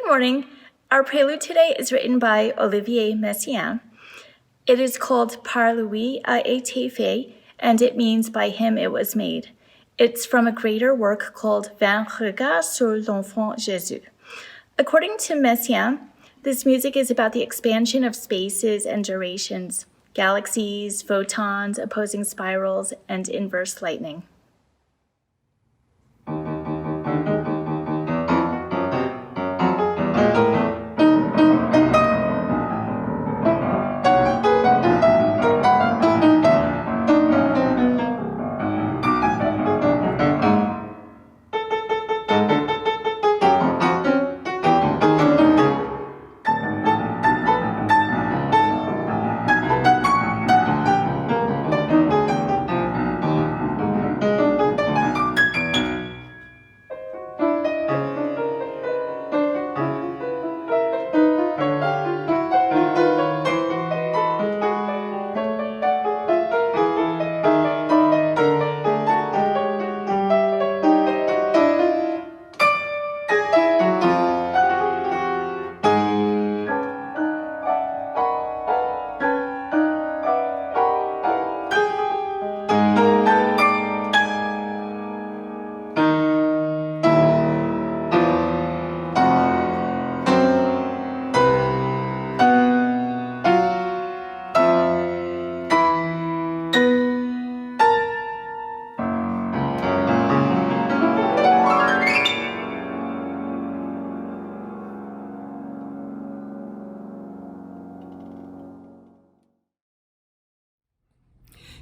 Good morning. Our prelude today is written by Olivier Messiaen. It is called Par lui a été fait, and it means by him it was made. It's from a greater work called 20 regards sur l'enfant Jésus. According to Messiaen, this music is about the expansion of spaces and durations, galaxies, photons, opposing spirals, and inverse lightning.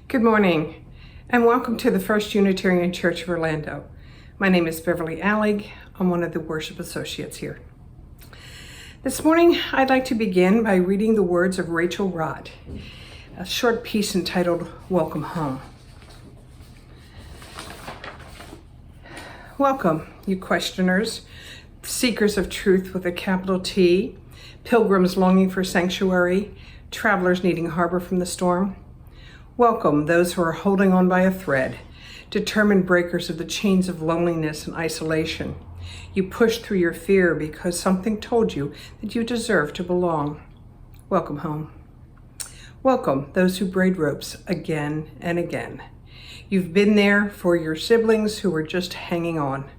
Good morning, and welcome to the First Unitarian Church of Orlando. My name is Beverly Allig. I'm one of the worship associates here. This morning, I'd like to begin by reading the words of Rachel Rott, a short piece entitled Welcome Home. Welcome, you questioners, seekers of truth with a capital T, pilgrims longing for sanctuary, travelers needing harbor from the storm. Welcome those who are holding on by a thread, determined breakers of the chains of loneliness and isolation. You push through your fear because something told you that you deserve to belong. Welcome home. Welcome those who braid ropes again and again. You've been there for your siblings who were just hanging on.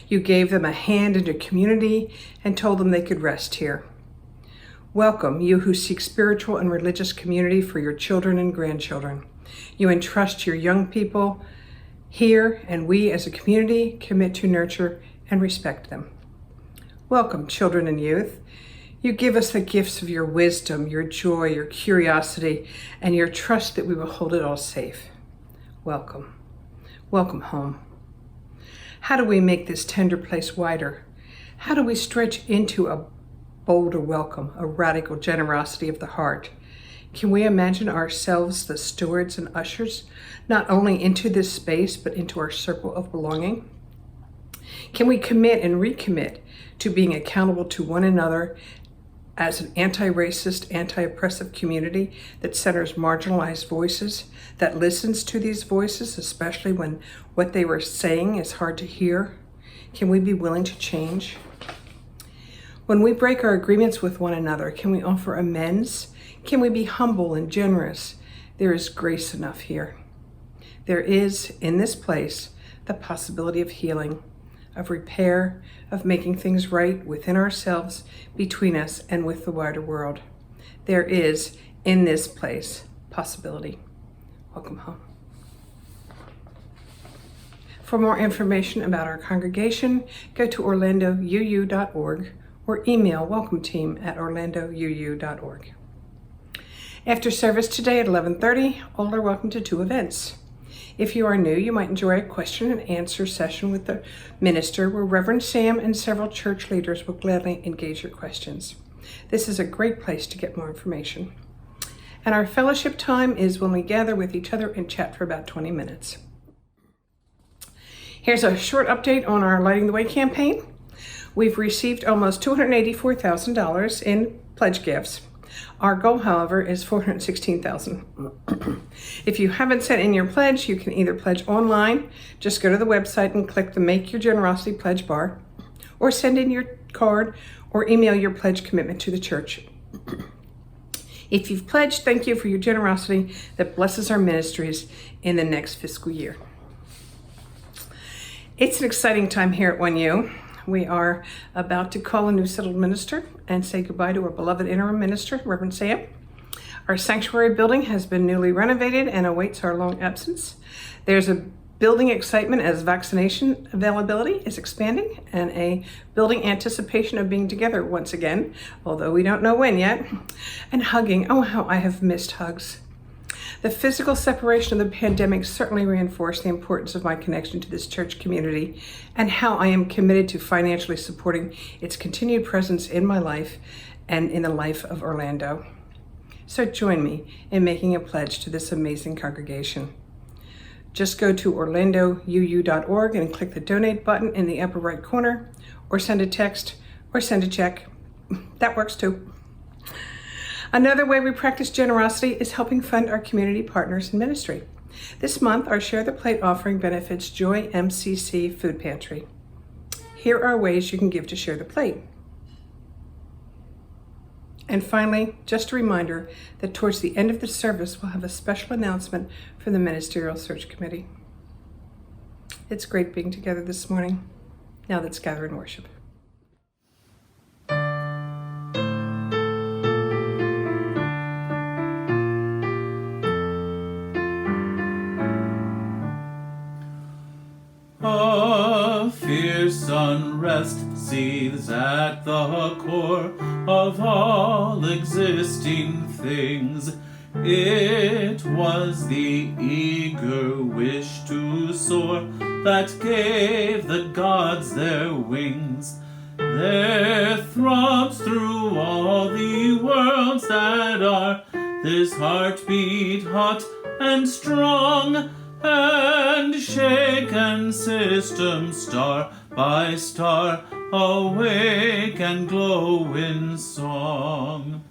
You gave them a hand into community and told them they could rest here. Welcome, you who seek spiritual and religious community for your children and grandchildren. You entrust your young people here, and we as a community commit to nurture and respect them. Welcome, children and youth. You give us the gifts of your wisdom, your joy, your curiosity, and your trust that we will hold it all safe. Welcome. Welcome home. How do we make this tender place wider? How do we stretch into a bolder welcome, a radical generosity of the heart? Can we imagine ourselves the stewards and ushers, not only into this space, but into our circle of belonging? Can we commit and recommit to being accountable to one another as an anti-racist, anti-oppressive community that centers marginalized voices, that listens to these voices, especially when what they were saying is hard to hear? Can we be willing to change? When we break our agreements with one another, can we offer amends? Can we be humble and generous? There is grace enough here. There is, in this place, the possibility of healing, of repair, of making things right within ourselves, between us, and with the wider world. There is, in this place, possibility. Welcome home. For more information about our congregation, go to orlandouu.org or email WelcomeTeam@orlandouu.org. After service today at 11:30, all are welcome to two events. If you are new, you might enjoy a question and answer session with the minister where Reverend Sam and several church leaders will gladly engage your questions. This is a great place to get more information. And our fellowship time is when we gather with each other and chat for about 20 minutes. Here's a short update on our Lighting the Way campaign. We've received almost $284,000 in pledge gifts. Our goal, however, is $416,000. If you haven't sent in your pledge, you can either pledge online, just go to the website and click the Make Your Generosity Pledge bar, or send in your card or email your pledge commitment to the church. If you've pledged, thank you for your generosity that blesses our ministries in the next fiscal year. It's an exciting time here at 1U. We are about to call a new settled minister and say goodbye to our beloved interim minister, Reverend Sam. Our sanctuary building has been newly renovated and awaits our long absence. There's a building excitement as vaccination availability is expanding and a building anticipation of being together once again, although we don't know when yet. And hugging, oh how I have missed hugs. The physical separation of the pandemic certainly reinforced the importance of my connection to this church community and how I am committed to financially supporting its continued presence in my life and in the life of Orlando. So join me in making a pledge to this amazing congregation. Just go to orlandouu.org and click the donate button in the upper right corner, or send a text or send a check. That works too. Another way we practice generosity is helping fund our community partners in ministry. This month, our Share the Plate offering benefits Joy MCC Food Pantry. Here are ways you can give to Share the Plate. And finally, just a reminder that towards the end of the service, we'll have a special announcement from the Ministerial Search Committee. It's great being together this morning. Now let's gather and worship. A fierce unrest seethes at the core of all existing things. It was the eager wish to soar that gave the gods their wings. There throbs through all the worlds that are this heartbeat hot and strong, and shaken systems star by star awake and glow in song.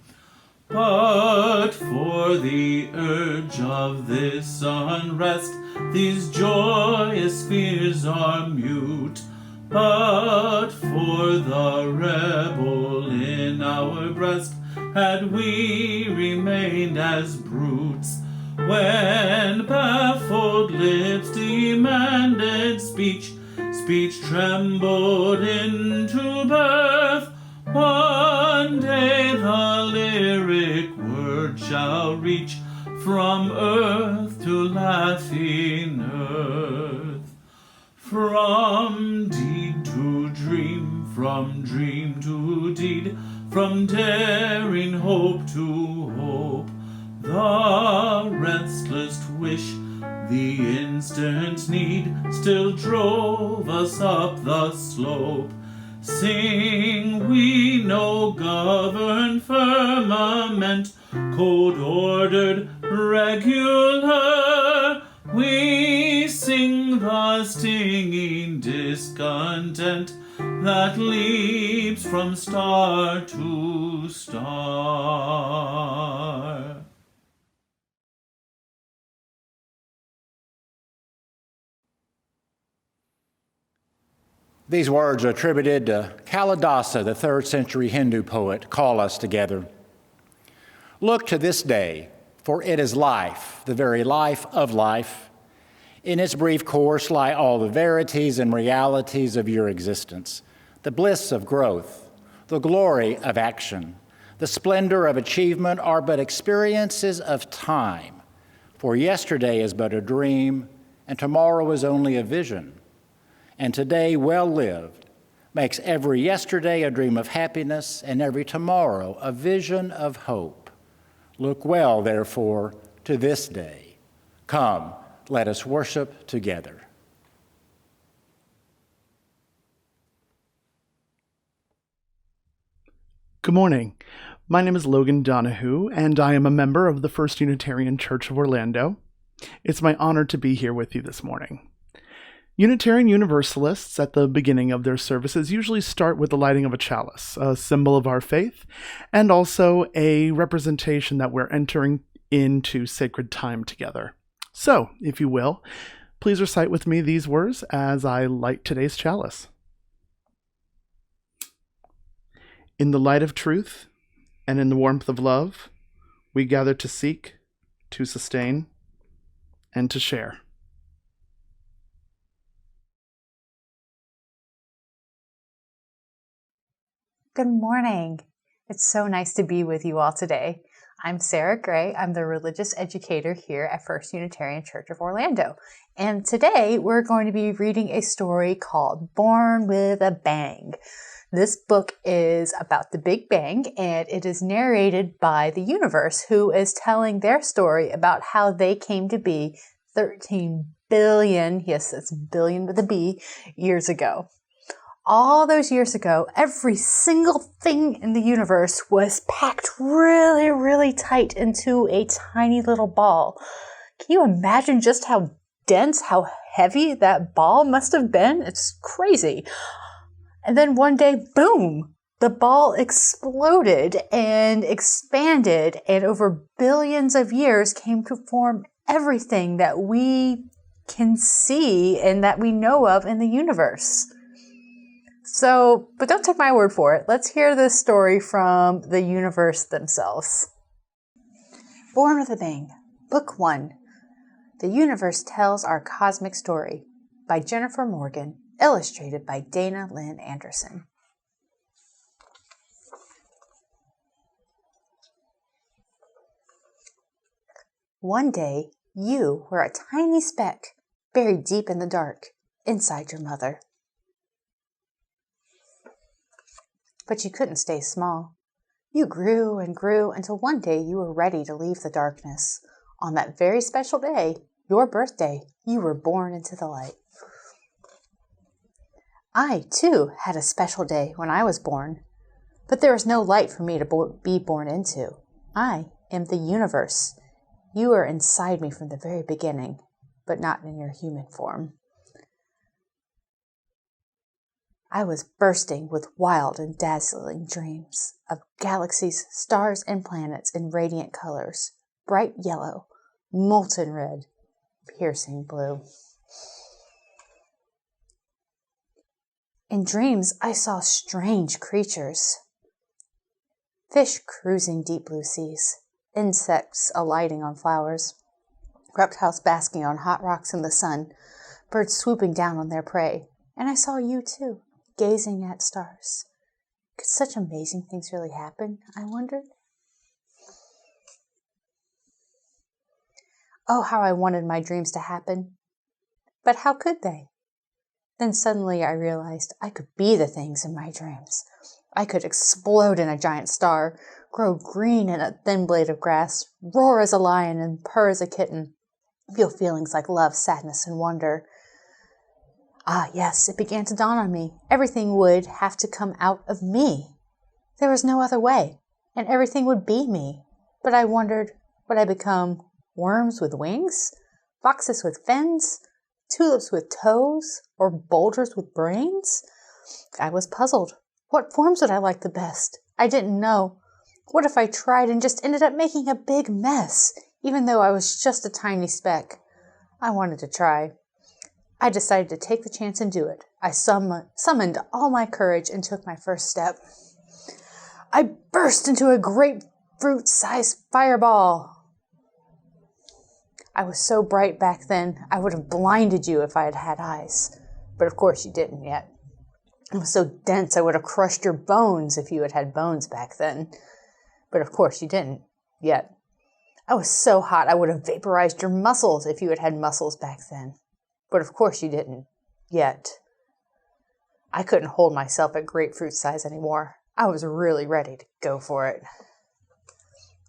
But for the urge of this unrest, these joyous fears are mute. But for the rebel in our breast, had we remained as brutes, when baffled lips demanded speech, speech trembled into birth. One day the lyric word shall reach from earth to laughing earth. From deed to dream, from dream to deed, from daring hope to hope, the restless wish, the instant need, still drove us up the slope. Sing we no governed firmament, code-ordered, regular. We sing the stinging discontent that leaps from star to star. These words are attributed to Kalidasa, the 3rd century Hindu poet. Call us together. Look to this day, for it is life, the very life of life. In its brief course lie all the verities and realities of your existence, the bliss of growth, the glory of action, the splendor of achievement are but experiences of time. For yesterday is but a dream, and tomorrow is only a vision. And today, well lived, makes every yesterday a dream of happiness and every tomorrow a vision of hope. Look well, therefore, to this day. Come, let us worship together. Good morning. My name is Logan Donahue, and I am a member of the First Unitarian Church of Orlando. It's my honor to be here with you this morning. Unitarian Universalists at the beginning of their services usually start with the lighting of a chalice, a symbol of our faith, and also a representation that we're entering into sacred time together. So, if you will, please recite with me these words as I light today's chalice. In the light of truth and in the warmth of love, we gather to seek, to sustain, and to share. Good morning. It's so nice to be with you all today. I'm Sarah Gray. I'm the religious educator here at First Unitarian Church of Orlando. And today we're going to be reading a story called Born with a Bang. This book is about the Big Bang, and it is narrated by the universe, who is telling their story about how they came to be 13 billion, yes, that's billion with a B, years ago. All those years ago, every single thing in the universe was packed really, really tight into a tiny little ball. Can you imagine just how dense, how heavy that ball must have been? It's crazy. And then one day, boom, the ball exploded and expanded, and over billions of years came to form everything that we can see and that we know of in the universe. So, but don't take my word for it. Let's hear this story from the universe themselves. Born with a Bang, Book 1. The Universe Tells Our Cosmic Story by Jennifer Morgan, illustrated by Dana Lynn Anderson. One day, you were a tiny speck buried deep in the dark inside your mother. But you couldn't stay small. You grew and grew until one day you were ready to leave the darkness. On that very special day, your birthday, you were born into the light. I, too, had a special day when I was born, but there is no light for me to be born into. I am the universe. You are inside me from the very beginning, but not in your human form. I was bursting with wild and dazzling dreams of galaxies, stars, and planets in radiant colors, bright yellow, molten red, piercing blue. In dreams, I saw strange creatures. Fish cruising deep blue seas, insects alighting on flowers, reptiles basking on hot rocks in the sun, birds swooping down on their prey. And I saw you too, gazing at stars. Could such amazing things really happen, I wondered? Oh, how I wanted my dreams to happen. But how could they? Then suddenly I realized I could be the things in my dreams. I could explode in a giant star, grow green in a thin blade of grass, roar as a lion and purr as a kitten, feel feelings like love, sadness, and wonder. Ah, yes, it began to dawn on me. Everything would have to come out of me. There was no other way, and everything would be me. But I wondered, would I become worms with wings? Foxes with fins? Tulips with toes? Or boulders with brains? I was puzzled. What forms would I like the best? I didn't know. What if I tried and just ended up making a big mess, even though I was just a tiny speck? I wanted to try. I decided to take the chance and do it. I summoned all my courage and took my first step. I burst into a grapefruit-sized fireball. I was so bright back then, I would have blinded you if I had had eyes. But of course you didn't yet. It was so dense I would have crushed your bones if you had had bones back then. But of course you didn't yet. I was so hot I would have vaporized your muscles if you had had muscles back then. But of course you didn't yet. I couldn't hold myself at grapefruit size anymore. I was really ready to go for it.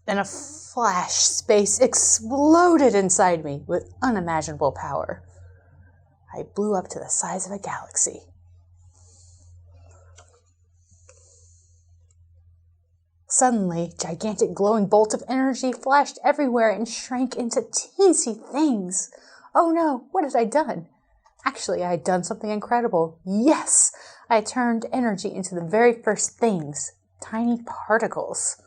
Then a flash space exploded inside me with unimaginable power. I blew up to the size of a galaxy. Suddenly, gigantic glowing bolts of energy flashed everywhere and shrank into teensy things. Oh no, what had I done? Actually, I had done something incredible. Yes! I turned energy into the very first things, tiny particles.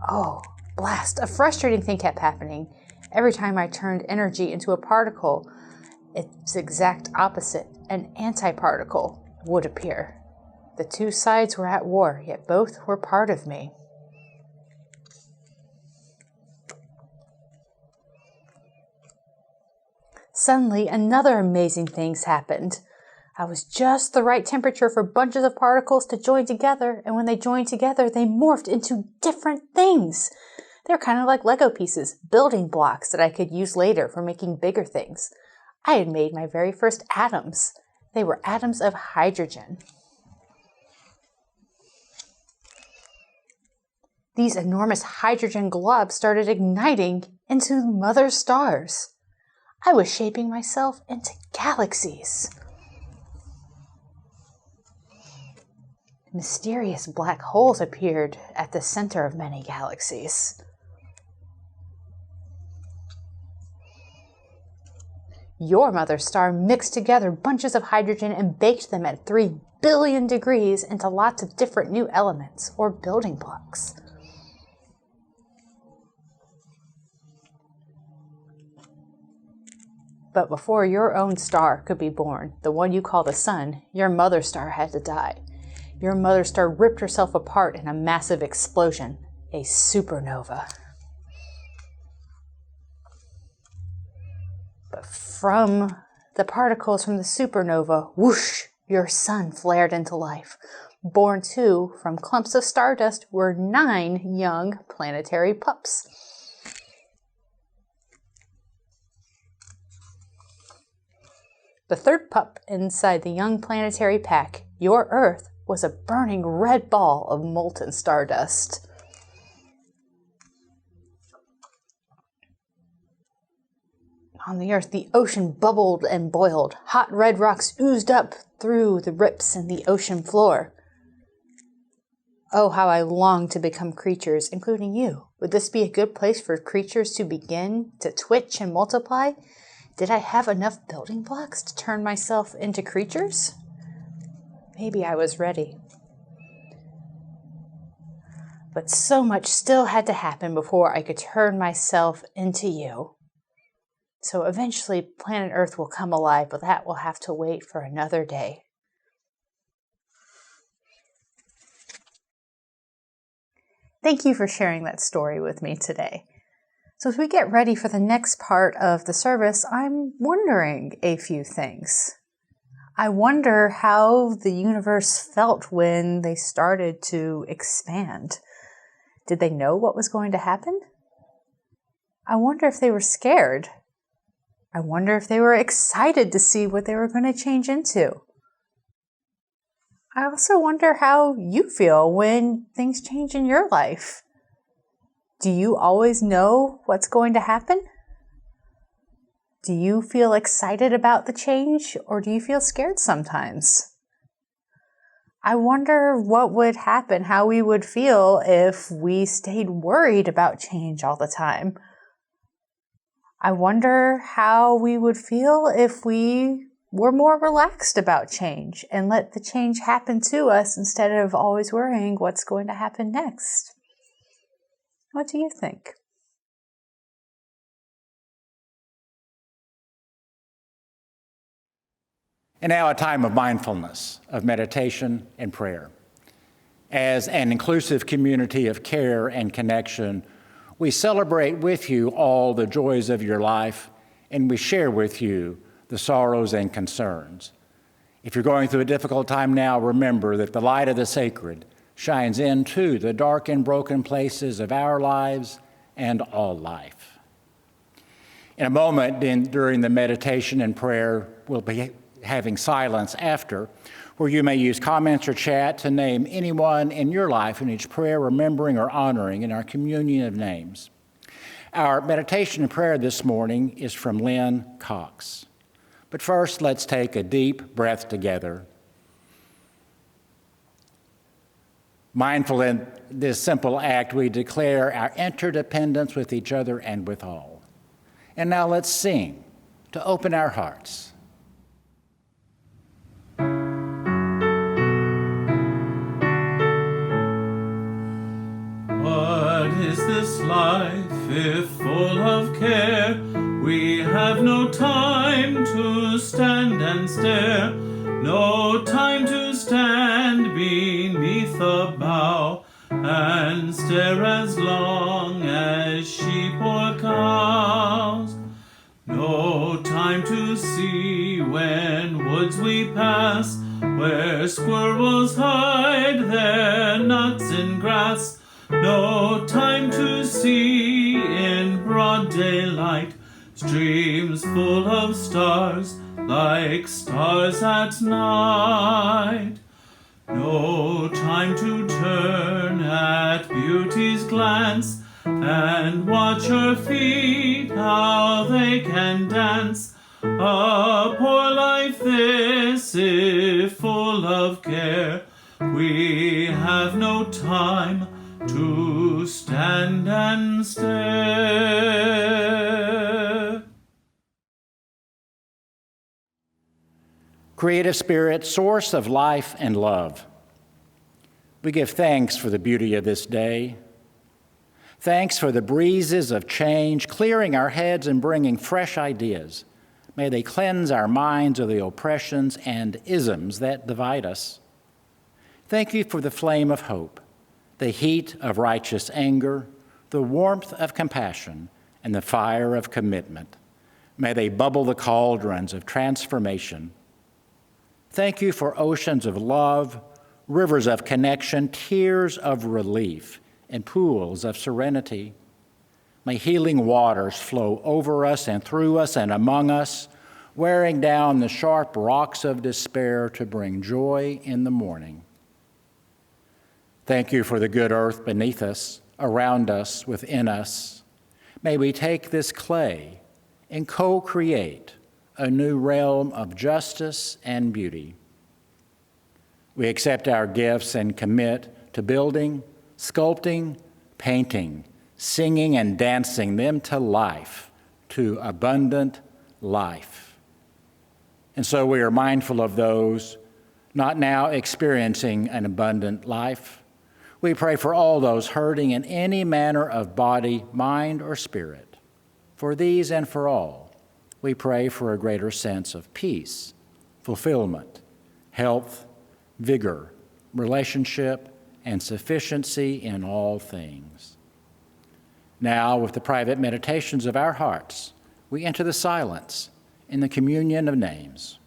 Oh, blast! A frustrating thing kept happening. Every time I turned energy into a particle, its exact opposite, an antiparticle, would appear. The two sides were at war, yet both were part of me. Suddenly, another amazing thing happened. I was just the right temperature for bunches of particles to join together, and when they joined together, they morphed into different things. They're kind of like Lego pieces, building blocks that I could use later for making bigger things. I had made my very first atoms. They were atoms of hydrogen. These enormous hydrogen globs started igniting into mother stars. I was shaping myself into galaxies. Mysterious black holes appeared at the center of many galaxies. Your mother star mixed together bunches of hydrogen and baked them at 3 billion degrees into lots of different new elements or building blocks. But before your own star could be born, the one you call the sun, your mother star had to die. Your mother star ripped herself apart in a massive explosion, a supernova. But from the particles from the supernova, whoosh, your sun flared into life. Born too from clumps of stardust were 9 young planetary pups. The third pup inside the young planetary pack, your Earth, was a burning red ball of molten stardust. On the Earth, the ocean bubbled and boiled. Hot red rocks oozed up through the rips in the ocean floor. Oh, how I longed to become creatures, including you. Would this be a good place for creatures to begin to twitch and multiply? Did I have enough building blocks to turn myself into creatures? Maybe I was ready. But so much still had to happen before I could turn myself into you. So eventually planet Earth will come alive, but that will have to wait for another day. Thank you for sharing that story with me today. So as we get ready for the next part of the service, I'm wondering a few things. I wonder how the universe felt when they started to expand. Did they know what was going to happen? I wonder if they were scared. I wonder if they were excited to see what they were going to change into. I also wonder how you feel when things change in your life. Do you always know what's going to happen? Do you feel excited about the change, or do you feel scared sometimes? I wonder what would happen, how we would feel if we stayed worried about change all the time. I wonder how we would feel if we were more relaxed about change and let the change happen to us instead of always worrying what's going to happen next. What do you think? And now a time of mindfulness, of meditation and prayer. As an inclusive community of care and connection, we celebrate with you all the joys of your life, and we share with you the sorrows and concerns. If you're going through a difficult time now, remember that the light of the sacred shines into the dark and broken places of our lives and all life. In a moment during the meditation and prayer, we'll be having silence after, where you may use comments or chat to name anyone in your life in each prayer, remembering or honoring in our communion of names. Our meditation and prayer this morning is from Lynn Cox. But first, let's take a deep breath together. Mindful in this simple act, we declare our interdependence with each other and with all. And now let's sing to open our hearts. What is this life if full of care? We have no time to stare. No time to stand beneath a bough and stare as long as sheep or cows. No time to see when woods we pass, where squirrels hide their nuts in grass. No time to see in broad daylight streams full of stars, like stars at night. No time to turn at beauty's glance and watch her feet, how they can dance. A poor life this, if full of care. We have no time to stand and stare. Creative Spirit, source of life and love, we give thanks for the beauty of this day. Thanks for the breezes of change, clearing our heads and bringing fresh ideas. May they cleanse our minds of the oppressions and isms that divide us. Thank you for the flame of hope, the heat of righteous anger, the warmth of compassion, and the fire of commitment. May they bubble the cauldrons of transformation. Thank you for oceans of love, rivers of connection, tears of relief, and pools of serenity. May healing waters flow over us and through us and among us, wearing down the sharp rocks of despair to bring joy in the morning. Thank you for the good earth beneath us, around us, within us. May we take this clay and co-create a new realm of justice and beauty. We accept our gifts and commit to building, sculpting, painting, singing, and dancing them to life, to abundant life. And so we are mindful of those not now experiencing an abundant life. We pray for all those hurting in any manner of body, mind, or spirit. For these and for all, we pray for a greater sense of peace, fulfillment, health, vigor, relationship, and sufficiency in all things. Now, with the private meditations of our hearts, we enter the silence in the communion of names.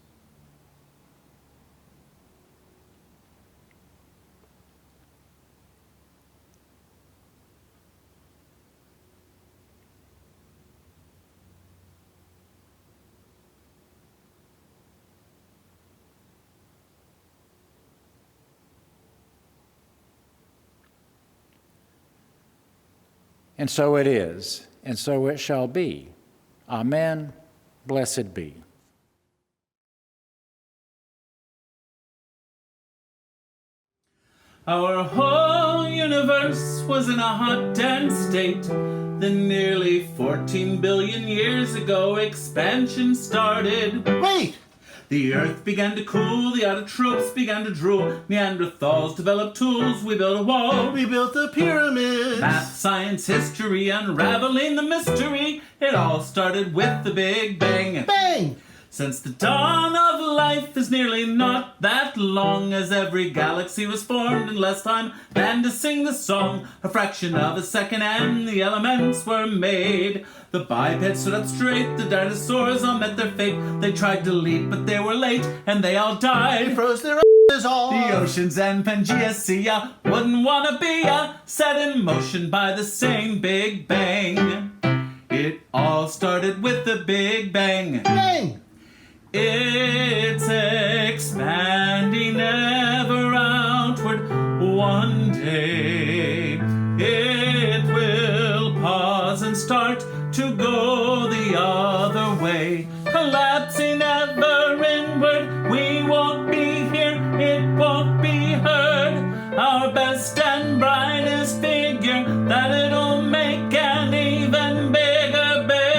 And so it is, and so it shall be. Amen. Blessed be. Our whole universe was in a hot, dense state. Then nearly 14 billion years ago, expansion started. Wait! The earth began to cool, the autotrophs began to drool, Neanderthals developed tools, we built a wall. We built the pyramids! Math, science, history, unraveling the mystery. It all started with the Big Bang. Bang! Since the dawn of life is nearly not that long, as every galaxy was formed in less time than to sing the song. A fraction of a second and the elements were made. The bipeds stood up straight, the dinosaurs all met their fate. They tried to leap, but they were late, and they all died. They froze their asses off! The oceans and Pangea wouldn't wanna be set in motion by the same Big Bang. It all started with the Big Bang. Bang! It's expanding ever outward. One day it will pause and start to go the other way, collapsing ever inward. We won't be here, it won't be heard. Our best and brightest figure, that it'll make an even bigger bang.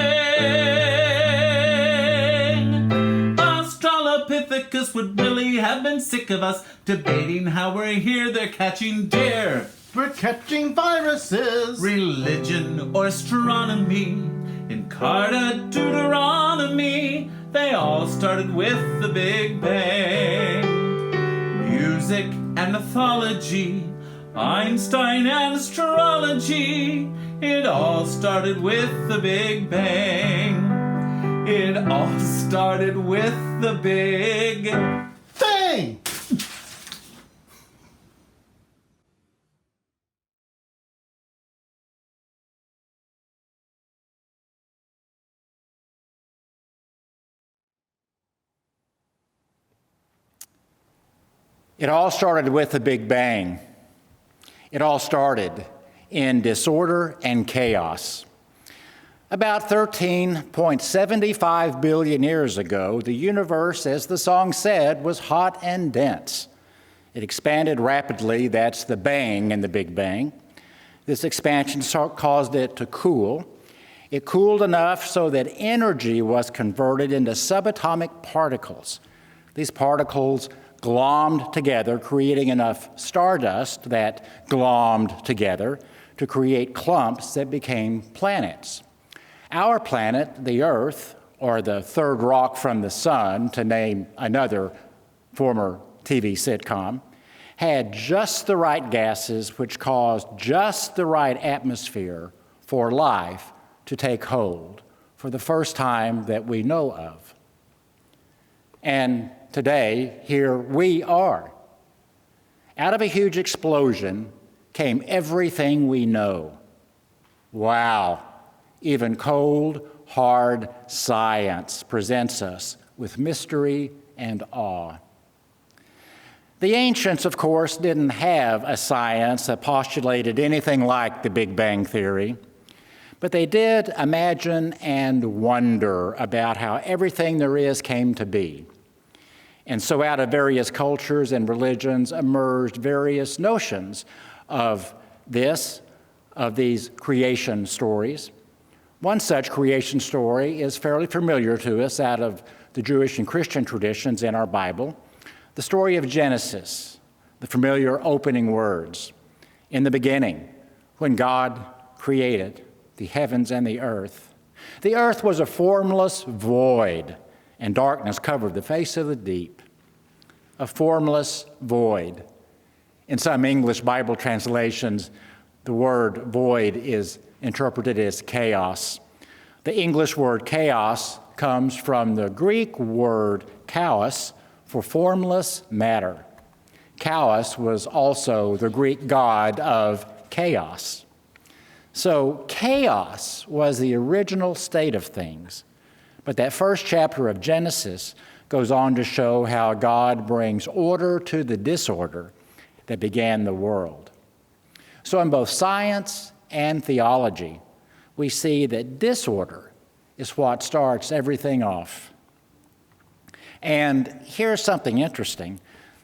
Australopithecus would really have been sick of us debating how we're here. They're catching deer. We're catching viruses! Religion or astronomy, in Carta Deuteronomy, They all started with the Big Bang. Music and mythology, Einstein and astrology. It all started with the Big Bang. It all started with the Big Bang! It all started with the Big Bang. It all started in disorder and chaos. About 13.75 billion years ago, the universe, as the song said, was hot and dense. It expanded rapidly. That's the bang in the Big Bang. This expansion caused it to cool. It cooled enough so that energy was converted into subatomic particles. These particles glommed together, creating enough stardust that glommed together to create clumps that became planets. Our planet, the Earth, or the third rock from the sun, to name another former TV sitcom, had just the right gases which caused just the right atmosphere for life to take hold for the first time that we know of. And today, here we are. Out of a huge explosion came everything we know. Wow. Even cold, hard science presents us with mystery and awe. The ancients, of course, didn't have a science that postulated anything like the Big Bang Theory, but they did imagine and wonder about how everything there is came to be. And so out of various cultures and religions emerged various notions of these creation stories. One such creation story is fairly familiar to us out of the Jewish and Christian traditions in our Bible, the story of Genesis, the familiar opening words. In the beginning, when God created the heavens and the earth was a formless void, and darkness covered the face of the deep. A formless void. In some English Bible translations, the word void is interpreted as chaos. The English word chaos comes from the Greek word chaos for formless matter. Chaos was also the Greek god of chaos. So chaos was the original state of things. But that first chapter of Genesis goes on to show how God brings order to the disorder that began the world. So in both science and theology, we see that disorder is what starts everything off. And here's something interesting.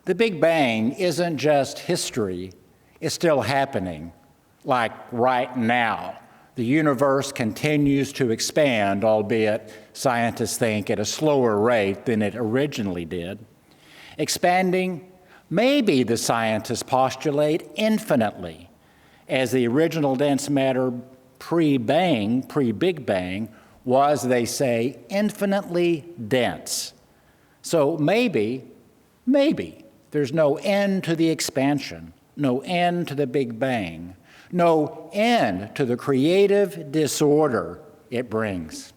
The Big Bang isn't just history, it's still happening, like right now. The universe continues to expand, albeit scientists think at a slower rate than it originally did. Expanding, maybe the scientists postulate, infinitely, as the original dense matter pre-Big Bang was, they say, infinitely dense. So maybe there's no end to the expansion, no end to the Big Bang, no end to the creative disorder it brings.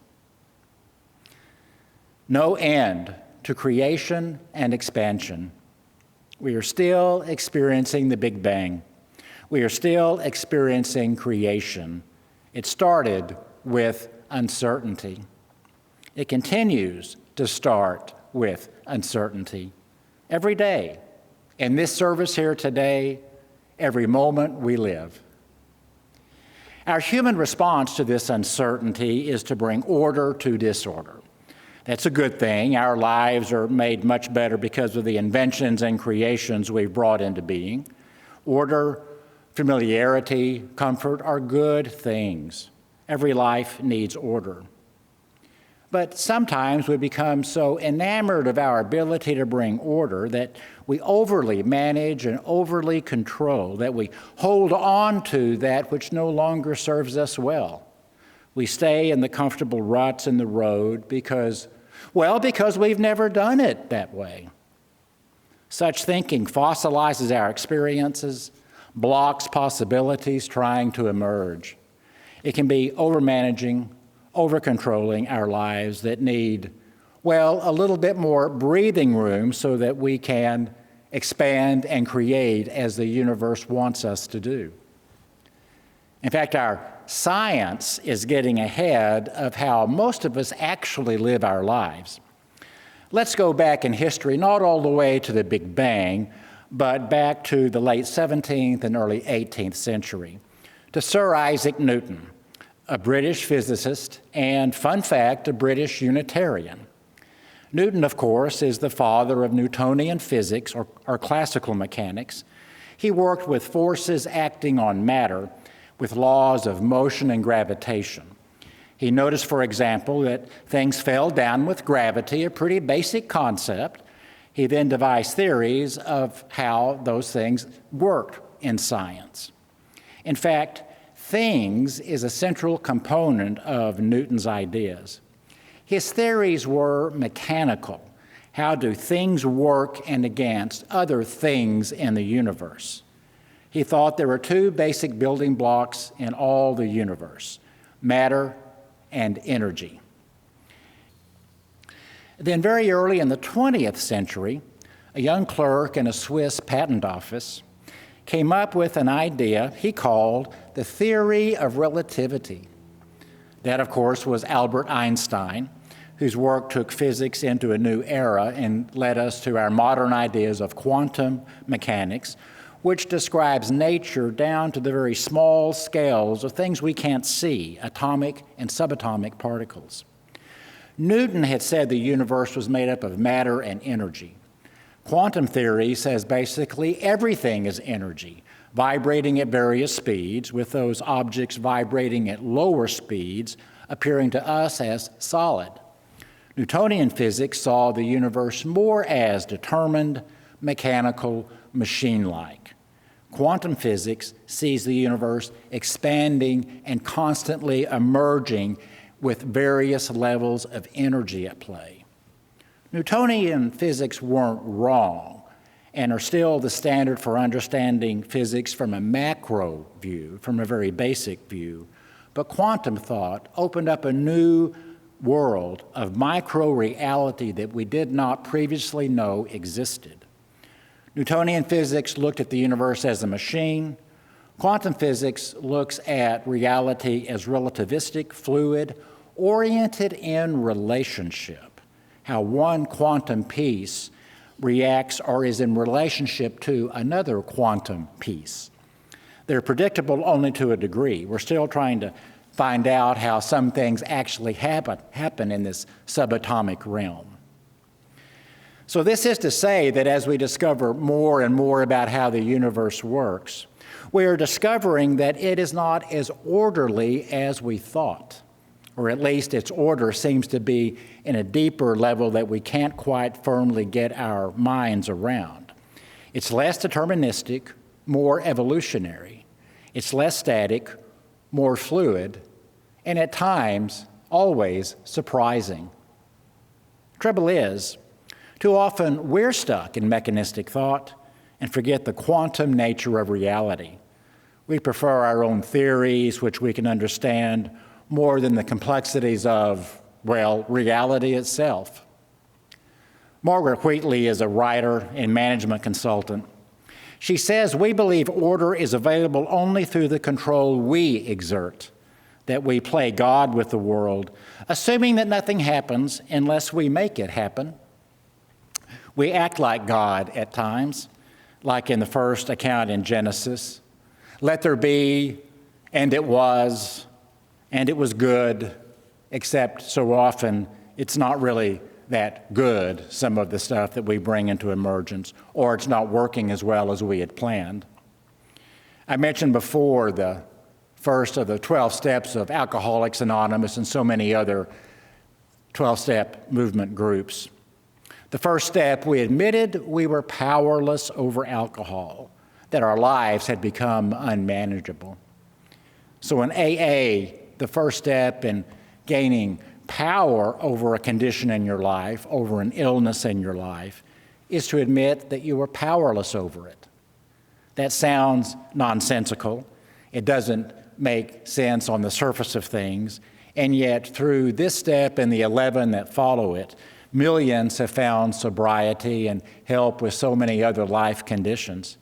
No end to creation and expansion. We are still experiencing the Big Bang. We are still experiencing creation. It started with uncertainty. It continues to start with uncertainty every day. In this service here today, every moment we live. Our human response to this uncertainty is to bring order to disorder. That's a good thing. Our lives are made much better because of the inventions and creations we've brought into being. Order, familiarity, comfort are good things. Every life needs order. But sometimes we become so enamored of our ability to bring order that we overly manage and overly control, that we hold on to that which no longer serves us well. We stay in the comfortable ruts in the road because Well, because we've never done it that way. Such thinking fossilizes our experiences, blocks possibilities trying to emerge. It can be overmanaging, over-controlling our lives that need, well, a little bit more breathing room so that we can expand and create as the universe wants us to do. In fact, our science is getting ahead of how most of us actually live our lives. Let's go back in history, not all the way to the Big Bang, but back to the late 17th and early 18th century, to Sir Isaac Newton, a British physicist and, fun fact, a British Unitarian. Newton, of course, is the father of Newtonian physics, or classical mechanics. He worked with forces acting on matter, with laws of motion and gravitation. He noticed, for example, that things fell down with gravity, a pretty basic concept. He then devised theories of how those things worked in science. In fact, things is a central component of Newton's ideas. His theories were mechanical. How do things work and against other things in the universe? He thought there were two basic building blocks in all the universe, matter and energy. Then very early in the 20th century, a young clerk in a Swiss patent office came up with an idea he called the theory of relativity. That, of course, was Albert Einstein, whose work took physics into a new era and led us to our modern ideas of quantum mechanics, which describes nature down to the very small scales of things we can't see, atomic and subatomic particles. Newton had said the universe was made up of matter and energy. Quantum theory says basically everything is energy, vibrating at various speeds, with those objects vibrating at lower speeds appearing to us as solid. Newtonian physics saw the universe more as determined, mechanical, machine-like. Quantum physics sees the universe expanding and constantly emerging with various levels of energy at play. Newtonian physics weren't wrong and are still the standard for understanding physics from a macro view, from a very basic view, but quantum thought opened up a new world of micro-reality that we did not previously know existed. Newtonian physics looked at the universe as a machine. Quantum physics looks at reality as relativistic, fluid, oriented in relationship, how one quantum piece reacts or is in relationship to another quantum piece. They're predictable only to a degree. We're still trying to find out how some things actually happen in this subatomic realm. So this is to say that as we discover more and more about how the universe works, we are discovering that it is not as orderly as we thought, or at least its order seems to be in a deeper level that we can't quite firmly get our minds around. It's less deterministic, more evolutionary. It's less static, more fluid, and at times, always surprising. Trouble is, too often we're stuck in mechanistic thought and forget the quantum nature of reality. We prefer our own theories, which we can understand, more than the complexities of, well, reality itself. Margaret Wheatley is a writer and management consultant. She says, we believe order is available only through the control we exert, that we play God with the world, assuming that nothing happens unless we make it happen. We act like God at times, like in the first account in Genesis. Let there be, and it was good, except so often it's not really that good, some of the stuff that we bring into emergence, or it's not working as well as we had planned. I mentioned before the first of the 12 steps of Alcoholics Anonymous and so many other 12-step movement groups. The first step, we admitted we were powerless over alcohol, that our lives had become unmanageable. So in AA, the first step in gaining power over a condition in your life, over an illness in your life, is to admit that you are powerless over it. That sounds nonsensical. It doesn't make sense on the surface of things. And yet, through this step and the 11 that follow it, millions have found sobriety and help with so many other life conditions.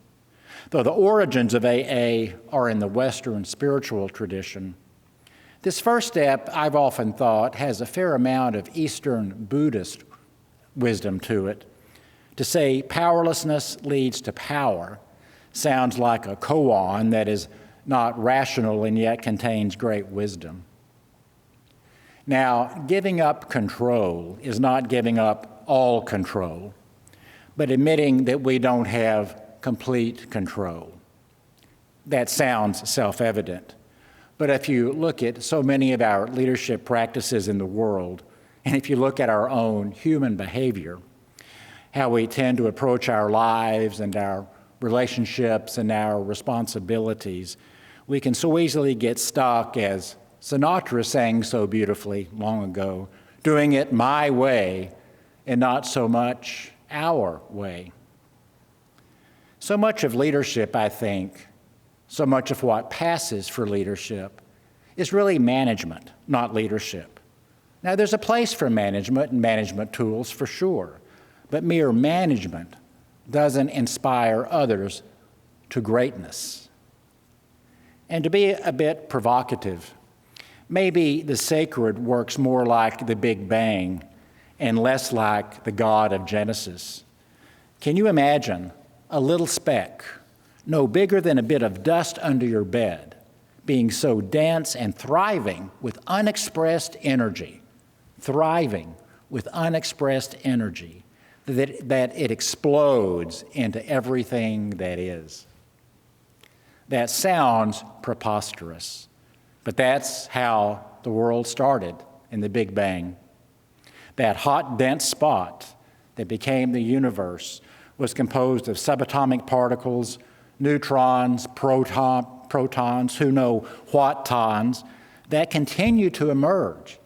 Though the origins of AA are in the Western spiritual tradition, this first step, I've often thought, has a fair amount of Eastern Buddhist wisdom to it. To say powerlessness leads to power sounds like a koan that is not rational and yet contains great wisdom. Now, giving up control is not giving up all control, but admitting that we don't have complete control. That sounds self-evident. But if you look at so many of our leadership practices in the world, and if you look at our own human behavior, how we tend to approach our lives and our relationships and our responsibilities, we can so easily get stuck, as Sinatra sang so beautifully long ago, doing it my way and not so much our way. So much of leadership, I think, so much of what passes for leadership is really management, not leadership. Now, there's a place for management and management tools for sure, but mere management doesn't inspire others to greatness. And to be a bit provocative, maybe the sacred works more like the Big Bang and less like the God of Genesis. Can you imagine a little speck, no bigger than a bit of dust under your bed, being so dense and thriving with unexpressed energy, that it explodes into everything that is? That sounds preposterous, but that's how the world started in the Big Bang. That hot, dense spot that became the universe was composed of subatomic particles, neutrons, protons, who know what tons, that continue to emerge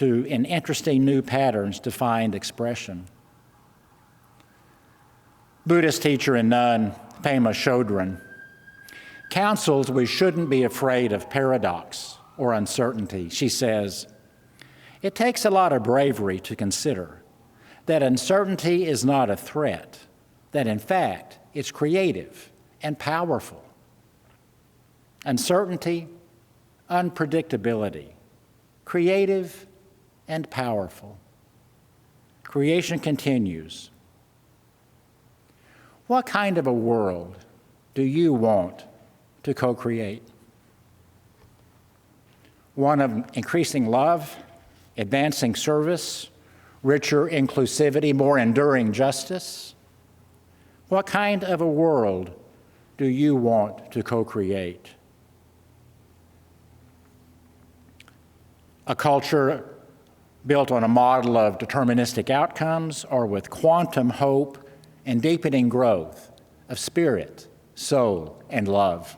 in interesting new patterns to find expression. Buddhist teacher and nun Pema Chodron counsels we shouldn't be afraid of paradox or uncertainty. She says, "It takes a lot of bravery to consider that uncertainty is not a threat, that in fact it's creative and powerful. Uncertainty, unpredictability, creative and powerful." Creation continues. What kind of a world do you want to co-create? One of increasing love, advancing service, richer inclusivity, more enduring justice? What kind of a world do you want to co-create? A culture built on a model of deterministic outcomes, or with quantum hope and deepening growth of spirit, soul, and love?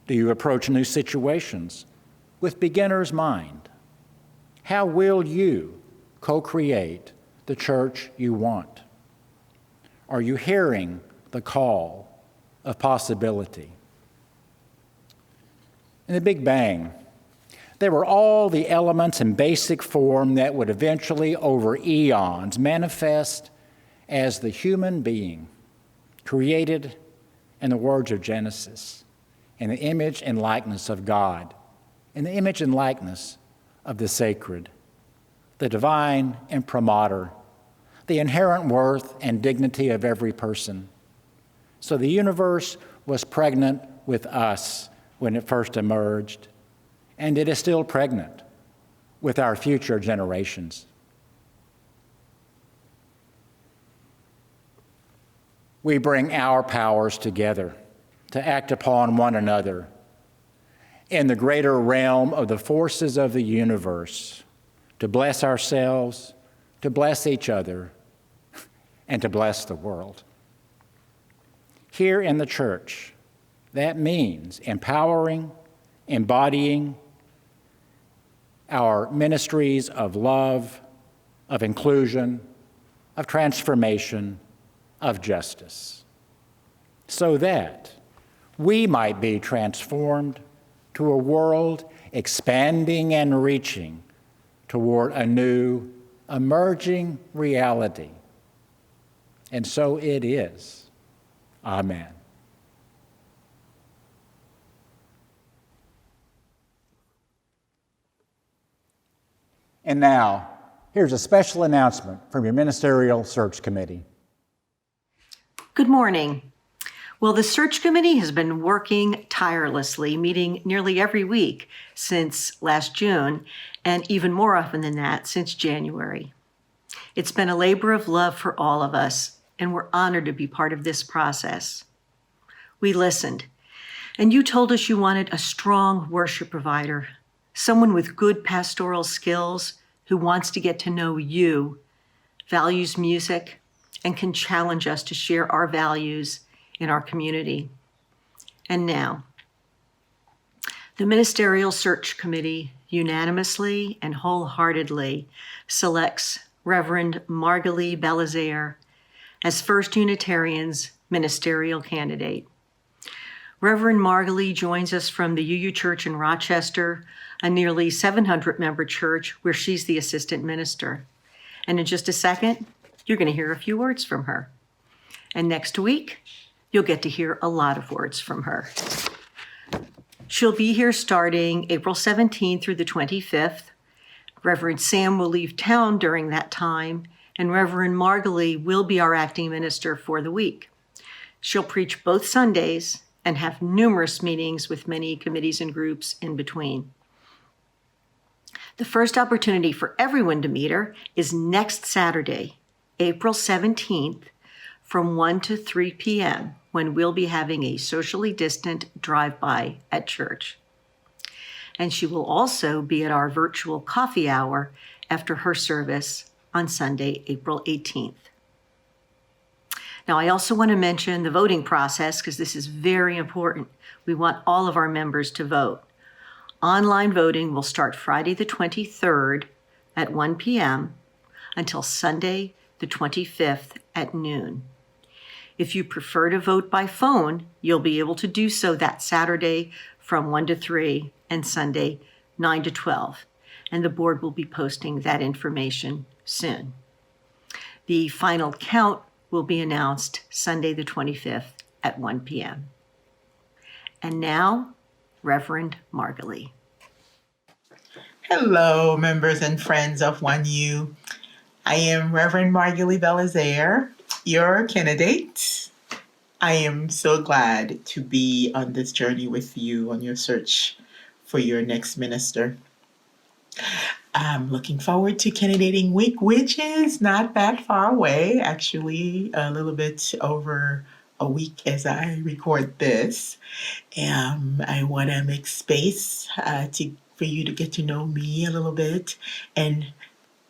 Do you approach new situations with beginner's mind? How will you co-create the church you want? Are you hearing the call of possibility? In the Big Bang, there were all the elements in basic form that would eventually, over eons, manifest as the human being, created, in the words of Genesis, in the image and likeness of God, in the image and likeness of the sacred, the divine imprimatur, the inherent worth and dignity of every person. So the universe was pregnant with us when it first emerged, and it is still pregnant with our future generations. We bring our powers together to act upon one another in the greater realm of the forces of the universe, to bless ourselves, to bless each other, and to bless the world. Here in the church, that means empowering, embodying, our ministries of love, of inclusion, of transformation, of justice, so that we might be transformed to a world expanding and reaching toward a new, emerging reality. And so it is. Amen. And now, here's a special announcement from your Ministerial Search Committee. Good morning. Well, the search committee has been working tirelessly, meeting nearly every week since last June, and even more often than that since January. It's been a labor of love for all of us, and we're honored to be part of this process. We listened, and you told us you wanted a strong worship provider, someone with good pastoral skills who wants to get to know you, values music, and can challenge us to share our values in our community. And now, the Ministerial Search Committee unanimously and wholeheartedly selects Reverend Margalie Belizaire as First Unitarian's ministerial candidate. Reverend Margalie joins us from the UU Church in Rochester, a nearly 700-member church where she's the assistant minister. And in just a second, you're going to hear a few words from her. And next week, you'll get to hear a lot of words from her. She'll be here starting April 17th through the 25th. Reverend Sam will leave town during that time, and Reverend Margalie will be our acting minister for the week. She'll preach both Sundays and have numerous meetings with many committees and groups in between. The first opportunity for everyone to meet her is next Saturday, April 17th, from 1 to 3 p.m., when we'll be having a socially distant drive-by at church. And she will also be at our virtual coffee hour after her service on Sunday, April 18th. Now, I also want to mention the voting process because this is very important. We want all of our members to vote. Online voting will start Friday the 23rd at 1 p.m. until Sunday the 25th at noon. If you prefer to vote by phone, you'll be able to do so that Saturday from 1 to 3 and Sunday 9 to 12. And the board will be posting that information soon. The final count will be announced Sunday the 25th at 1 p.m. And now, Reverend Margalie. Hello, members and friends of 1U. I am Reverend Margalie Belizaire, your candidate. I am so glad to be on this journey with you on your search for your next minister. I'm looking forward to candidating week, which is not that far away, actually a little bit over a week as I record this. I want to make space for you to get to know me a little bit, and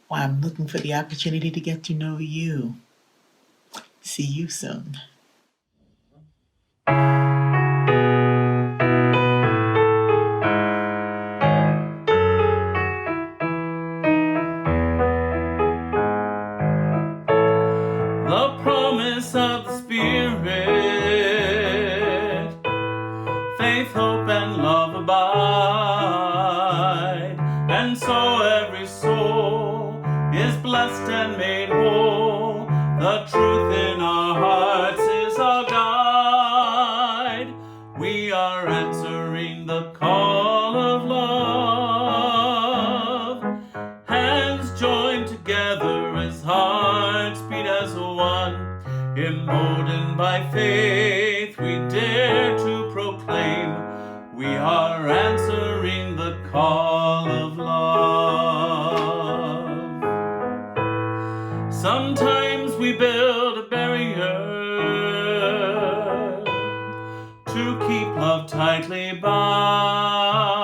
I'm looking for the opportunity to get to know you. See you soon. The promise of the Spirit, faith, hope, and love abide, and so every soul is blessed and made whole. The truth in our hearts is our guide. We are answering the call of love. Hands joined together as hearts beat as one. Emboldened by faith, we dare to proclaim we are answering the call of love. Sometimes we build a barrier to keep love tightly bound,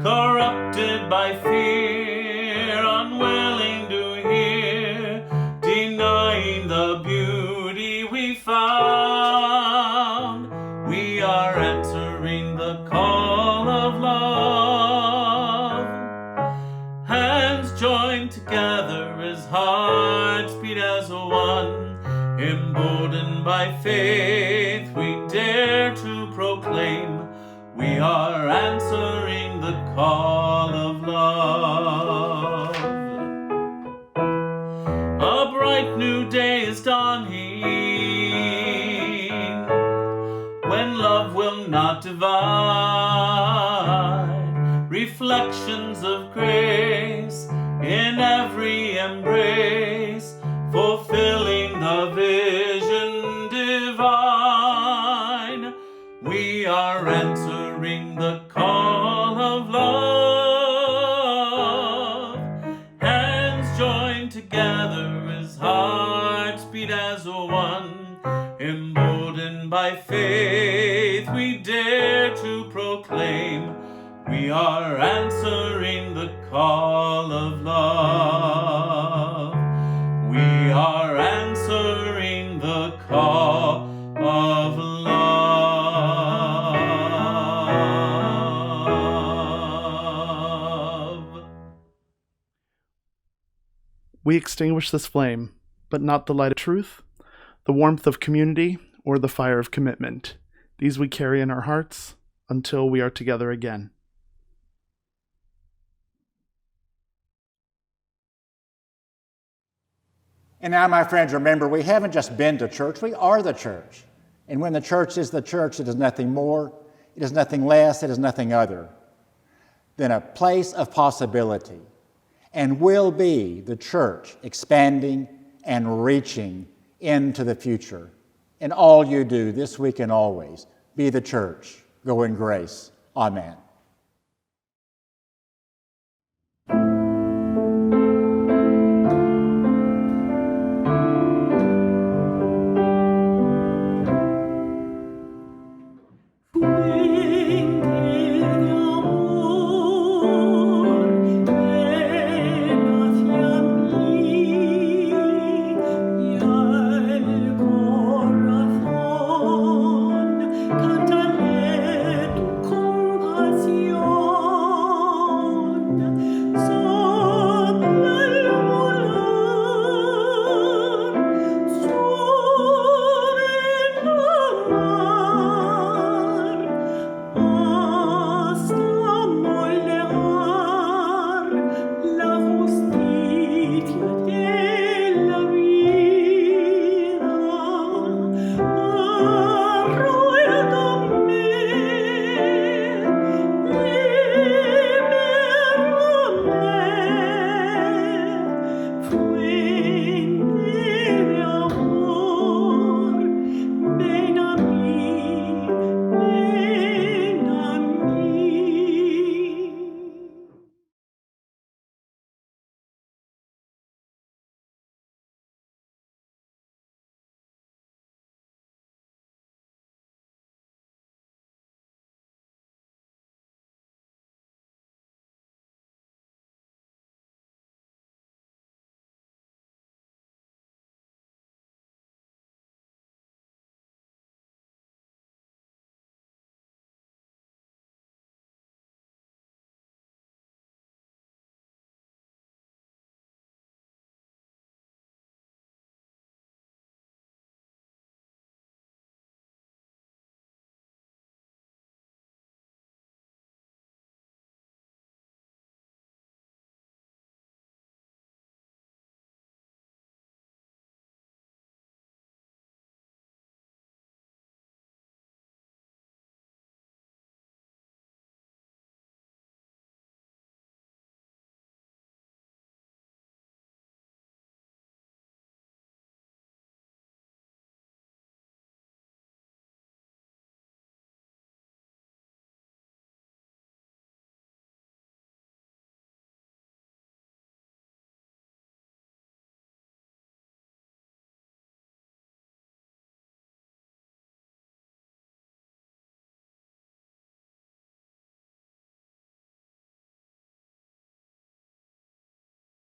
corrupted by fear, unwilling to hear, denying the beauty we found. We are answering the call of love. Emboldened by faith, we dare to proclaim we are answering the call of love. A bright new day is dawning, when love will not divide. Reflections of grace in every embrace, fulfilling the vision divine. We are answering the call of love. Hands joined together as hearts beat as one. Emboldened by faith, we dare to proclaim we are answering the call of love. We are answering the call of love. We extinguish this flame, but not the light of truth, the warmth of community, or the fire of commitment. These we carry in our hearts until we are together again. And now, my friends, remember, we haven't just been to church, we are the church. And when the church, it is nothing more, it is nothing less, it is nothing other than a place of possibility, and will be the church expanding and reaching into the future. In all you do this week and always, be the church. Go in grace. Amen.